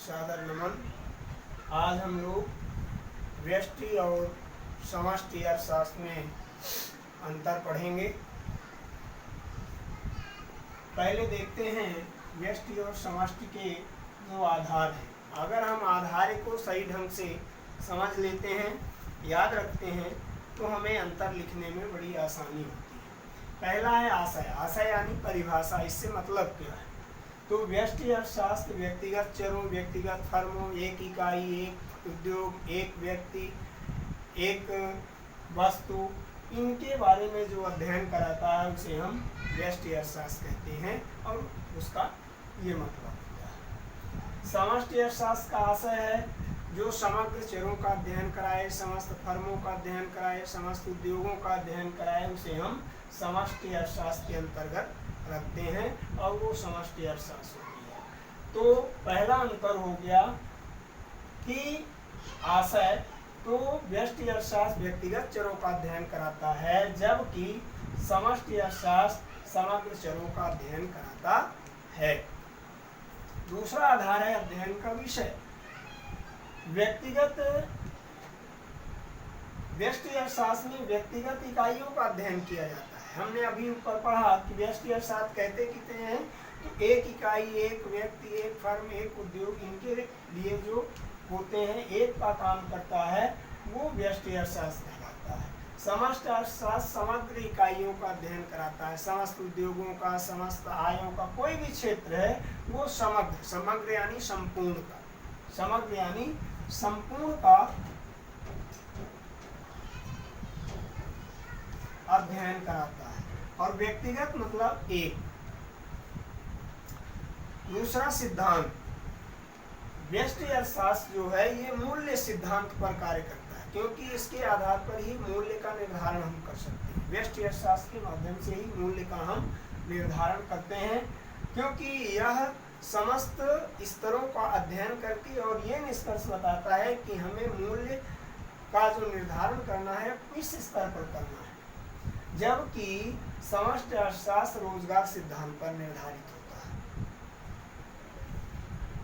सादर नमन। आज हम लोग व्यष्टि और समष्टि अर्थशास्त्र में अंतर पढ़ेंगे। पहले देखते हैं व्यष्टि और समष्टि के जो आधार हैं। अगर हम आधार को सही ढंग से समझ लेते हैं, याद रखते हैं, तो हमें अंतर लिखने में बड़ी आसानी होती है। पहला है आशय। आशय यानी परिभाषा। इससे मतलब क्या है? तो व्यष्टि अर्थशास्त्र व्यक्तिगत चरों, व्यक्तिगत फर्मों, एक इकाई, एक उद्योग, एक व्यक्ति, एक वस्तु, इनके बारे में जो अध्ययन कराता है उसे हम व्यष्टि अर्थशास्त्र कहते हैं और उसका ये मतलब होता है। समष्टि अर्थशास्त्र का आशय है जो समग्र चरों का अध्ययन कराए, समस्त फर्मों का अध्ययन कराए, समस्त उद्योगों का अध्ययन कराए, उसे हम समष्टि अर्थशास्त्र के अंतर्गत रखते हैं और वो समष्टि अर्थशास्त्र होती है। तो पहला अंतर हो गया कि आशय, तो व्यष्टि अर्थशास्त्र व्यक्तिगत चरों का अध्ययन कराता है, जबकि समष्टि अर्थशास्त्र समग्र चरों का अध्ययन कराता है। दूसरा आधार है अध्ययन का विषय। व्यष्टि अर्थशास्त्र में व्यक्तिगत इकाइयों का अध्ययन किया जाता है। हमने अभी ऊपर पढ़ा कि व्यष्टि अर्थशास्त्र कहते कितने हैं, तो एक इकाई, एक व्यक्ति, एक फर्म, एक उद्योग, इनके लिए जो होते हैं, एक का काम करता है, वो व्यष्टि अर्थशास्त्र कहलाता है। समष्टि अर्थशास्त्र समग्र इकाइयों का अध्ययन कराता है, समस्त उद्योगों का, समस्त आयों का, कोई भी क्षेत्र है वो समग्र, समग्र यानी संपूर्ण का, समग्र यानी संपूर्ण का अध्ययन कराता है। और व्यक्तिगत मतलब एक। दूसरा सिद्धांत, व्यष्टि अर्थशास्त्र जो है ये मूल्य सिद्धांत पर कार्य करता है, क्योंकि इसके आधार पर ही मूल्य का निर्धारण हम कर सकते हैं। व्यष्टि अर्थशास्त्र के माध्यम से ही मूल्य का हम निर्धारण करते हैं, क्योंकि यह समस्त स्तरों का अध्ययन करके और ये निष्कर्ष बताता है कि हमें मूल्य का जो निर्धारण करना है किस स्तर पर करना है, जबकि समष्टि अर्थशास्त्र रोजगार सिद्धांत पर निर्धारित होता है।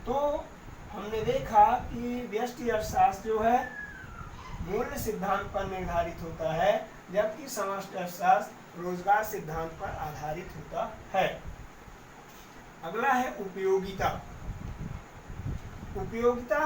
तो हमने देखा कि व्यष्टि अर्थशास्त्र जो है मूल्य सिद्धांत पर निर्धारित होता है, जबकि समष्टि अर्थशास्त्र रोजगार सिद्धांत पर आधारित होता है। अगला है उपयोगिता। उपयोगिता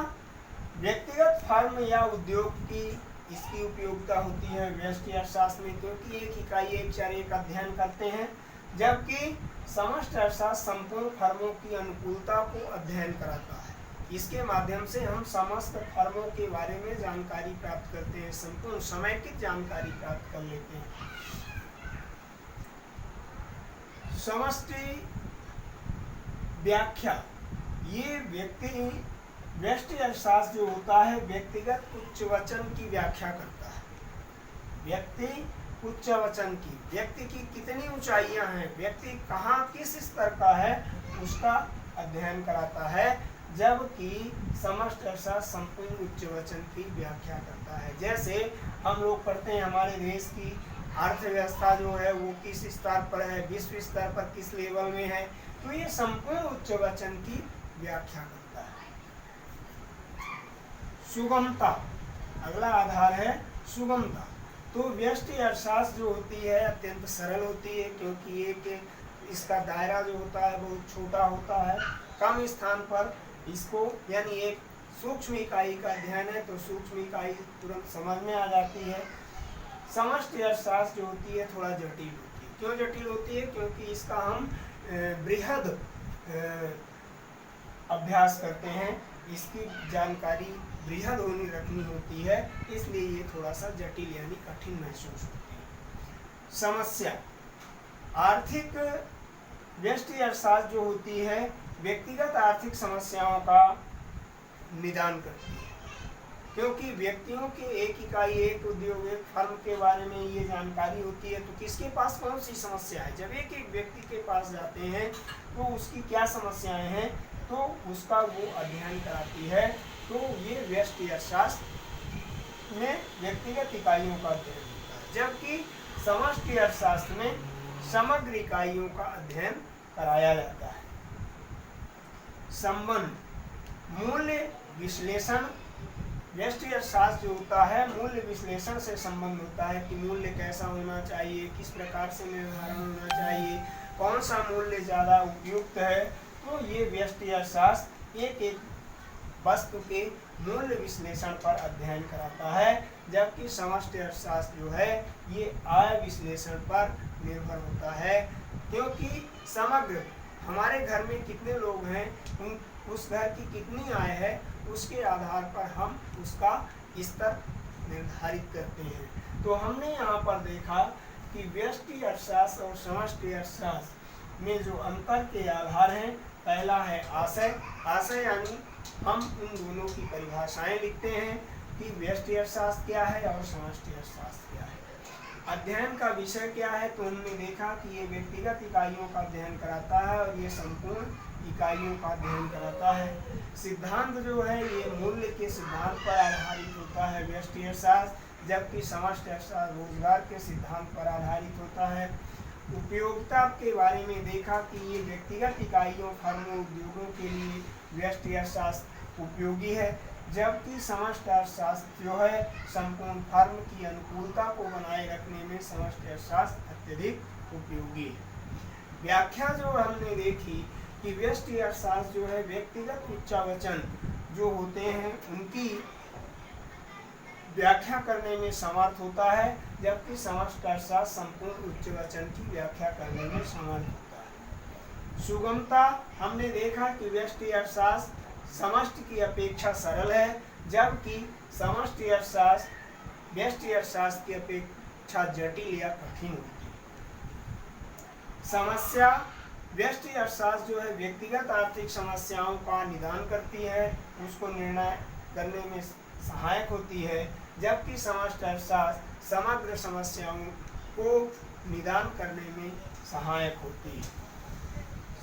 व्यक्तिगत फर्म या उद्योग की इसकी उपयोगिता होती है व्यष्टि अर्थशास्त्र में, क्योंकि एक इकाई, एक चर, एक अध्ययन करते हैं, जबकि समष्टि अर्थशास्त्र संपूर्ण फर्मों की अनुकूलता को अध्ययन कराता है। इसके माध्यम से हम समस्त फर्मों के बारे में जानकारी प्राप्त करते हैं, संपूर्ण समेकित जानकारी प्राप्त कर लेते हैं। समष्टि व्याख्या, ये व्यष्टि अर्थशास्त्र जो होता है व्यक्तिगत उच्च वचन की व्याख्या करता है। व्यक्ति उच्च वचन की, व्यक्ति की कितनी ऊंचाइयां हैं, व्यक्ति कहाँ किस स्तर का है, उसका अध्ययन कराता है, जबकि समष्टि अर्थशास्त्र संपूर्ण उच्च वचन की व्याख्या करता है। जैसे हम लोग पढ़ते हैं हमारे देश की अर्थव्यवस्था जो है वो किस स्तर पर है, विश्व स्तर पर किस लेवल में है, तो ये संपूर्ण उच्च वचन की व्याख्या करता है। सुगमता, अगला आधार है सुगमता। तो व्यष्टि अर्थशास्त्र जो होती है अत्यंत सरल होती है, क्योंकि एक इसका दायरा जो होता है बहुत छोटा होता है, कम स्थान पर इसको, यानी एक सूक्ष्म इकाई का अध्ययन है तो सूक्ष्म इकाई तुरंत समझ में आ जाती है। समष्टि अर्थशास्त्र जो होती है थोड़ा जटिल होती है। क्यों जटिल होती है? क्योंकि इसका हम बृहद अभ्यास करते हैं, इसकी जानकारी बृहद रखनी होती है, इसलिए ये थोड़ा सा जटिल यानी कठिन महसूस होती है। समस्या, आर्थिक व्यष्टि अर्थशास्त्र जो होती है व्यक्तिगत आर्थिक समस्याओं का निदान करती है, क्योंकि व्यक्तियों के एक इकाई, एक उद्योग, एक फर्म के बारे में ये जानकारी होती है, तो किसके पास कौन सी समस्या है, जब एक एक व्यक्ति के पास जाते हैं तो उसकी क्या समस्याएं हैं, तो उसका वो अध्ययन कराती है। तो ये व्यष्टि अर्थशास्त्र में व्यक्तिगत इकाइयों का अध्ययन होता है, जबकि समष्टि अर्थशास्त्र में समग्र इकाइयों का अध्ययन कराया जाता है। संबंध, मूल्य विश्लेषण, व्यष्टि अर्थशास्त्र जो होता है मूल्य विश्लेषण से संबंध होता है कि मूल्य कैसा होना चाहिए, किस प्रकार से निर्धारण होना चाहिए, कौन सा मूल्य ज़्यादा उपयुक्त है। तो ये व्यष्टि अर्थशास्त्र एक एक वस्तु के मूल्य विश्लेषण पर अध्ययन कराता है, जबकि समष्टि अर्थशास्त्र जो है ये आय विश्लेषण पर निर्भर होता है, क्योंकि समग्र हमारे घर में कितने लोग हैं, उस घर की कितनी आय है, उसके आधार पर हम उसका स्तर निर्धारित करते हैं। तो हमने यहाँ पर देखा कि व्यष्टि अर्थशास्त्र और समष्टि अर्थशास्त्र में जो अंतर के आधार हैं, पहला है आशय। आशय यानी हम उन दोनों की परिभाषाएं लिखते हैं कि व्यष्टि अर्थशास्त्र क्या है और समष्टि अर्थशास्त्र क्या है। अध्ययन का विषय क्या है, तो हमने देखा कि ये व्यक्तिगत इकाइयों का अध्ययन कराता है और ये संपूर्ण इकाइयों का अध्ययन कराता है। सिद्धांत जो है ये मूल्य के सिद्धांत पर आधारित होता है व्यष्टि अर्थशास्त्र, जबकि समष्टि अर्थशास्त्र रोजगार के सिद्धांत पर आधारित होता है। उपयोगिता के बारे में देखा कि ये व्यक्तिगत इकाइयों, फर्मों, उद्योगों के लिए व्यष्टि अर्थशास्त्र उपयोगी है, जबकि समष्टि अर्थशास्त्र जो है संपूर्ण फर्म की अनुकूलता को बनाए रखने में समष्टि अर्थशास्त्र अत्यधिक उपयोगी है। व्याख्या जो हमने देखी कि व्यष्टि अर्थशास्त्र जो है व्यक्तिगत उच्चावचन जो होते हैं उनकी व्याख्या करने में समर्थ होता है, जबकि समष्टि अर्थशास्त्र संपूर्ण उच्चवचन की व्याख्या करने में समर्थ होता है। सुगमता हमने देखा कि व्यष्टि अर्थशास्त्र समष्टि की अपेक्षा सरल है, जबकि समष्टि अर्थशास्त्र व्यष्टि अर्थशास्त्र की अपेक्षा जटिल या कठिन होती है। समस्या, व्यष्टि अर्थशास्त्र जो है व्यक्तिगत आर्थिक समस्याओं का निदान करती है, उसको निर्णय करने में सहायक होती है, जबकि समष्टि अर्थशास्त्र समग्र समस्याओं को निदान करने में सहायक होती है।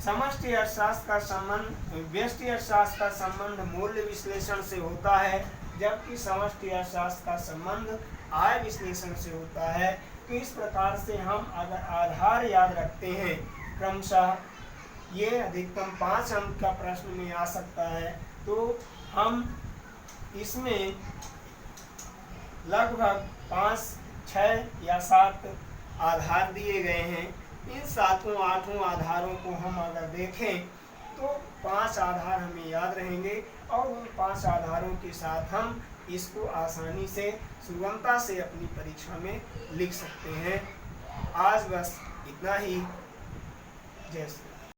समष्टि अर्थशास्त्र का संबंध व्यष्टि अर्थशास्त्र का संबंध मूल्य विश्लेषण से होता है, जबकि समष्टि अर्थशास्त्र का संबंध आय विश्लेषण से होता है। तो इस प्रकार से हम अगर आधार याद रखते हैं क्रमशः, ये अधिकतम 5 अंक का प्रश्न में आ सकता है, तो हम इसमें लगभग 5, 6 या 7 आधार दिए गए हैं। इन 7-8 आधारों को हम अगर देखें तो 5 आधार हमें याद रहेंगे और उन 5 आधारों के साथ हम इसको आसानी से सुगमता से अपनी परीक्षा में लिख सकते हैं। आज बस इतना ही। जय श्री राम।